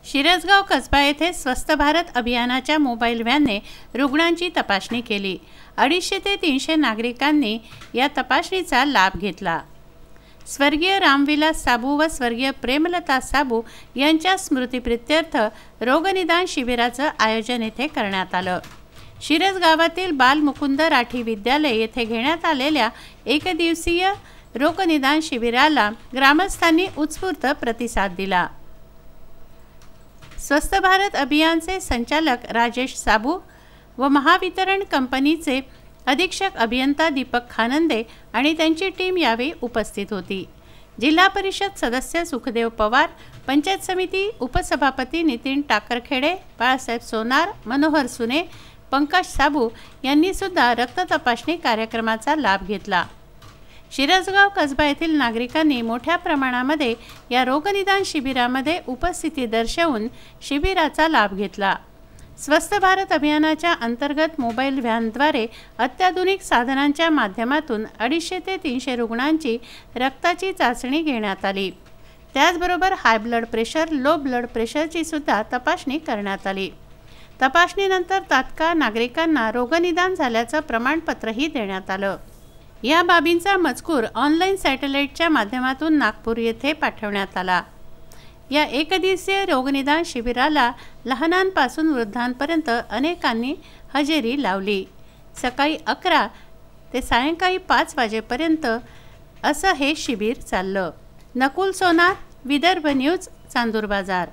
शिरसगाव कसबा येथे स्वस्थ भारत अभियानाच्या मोबाईल व्हॅनने रुग्णांची तपासणी केली। 250 ते 300 नागरिकांनी या तपासणीचा लाभ घेतला। स्वर्गीय रामविलास साबू व स्वर्गीय प्रेमलता साबू यांच्या स्मृतिप्रित्यर्थ रोगनिदान शिबिराचं आयोजन येथे करण्यात आलं। शिरस गावातील बाल मुकुंद राठी विद्यालय येथे घेण्यात आलेल्या एकदिवसीय रोगनिदान शिबिराला ग्रामस्थांनी उत्स्फूर्त प्रतिसाद दिला। स्वस्थ भारत अभियानचे संचालक राजेश साबू व महावितरण कंपनीचे अधीक्षक अभियंता दीपक खानंदे आणि त्यांची टीम यावेळी उपस्थित होती। जिल्हा परिषद सदस्य सुखदेव पवार, पंचायत समिती उपसभापती नितीन टाकरखेडे, बाळासाहेब सोनार, मनोहर सुने, पंकज साबू यांनी सुद्धा रक्त तपासणी कार्यक्रमाचा लाभ घेतला। शिरसगाव कसबा येथील नागरिकांनी मोठ्या प्रमाणामध्ये या रोगनिदान शिबिरामध्ये उपस्थिती दर्शवून शिबिराचा लाभ घेतला। स्वस्थ भारत अभियानाच्या अंतर्गत मोबाईल व्हॅनद्वारे अत्याधुनिक साधनांच्या माध्यमातून 250 ते 300 रुग्णांची रक्ताची चाचणी घेण्यात आली। त्याचबरोबर high blood pressure, low blood प्रेशरची सुद्धा तपासणी करण्यात आली। तपासणीनंतर तात्काळ नागरिकांना रोगनिदान झाल्याचं प्रमाणपत्रही देण्यात आलं। या बाबींचा मजकूर ऑनलाईन सॅटेलाईटच्या माध्यमातून नागपूर येथे पाठवण्यात आला। या एकदिवसीय रोगनिदान शिबिराला लहानांपासून वृद्धांपर्यंत अनेकांनी हजेरी लावली। सकाळी 11 ते सायंकाळी 5 वाजेपर्यंत असं हे शिबिर चाललं। नकुल सोनार, विदर्भ न्यूज, चांदूर बाजार।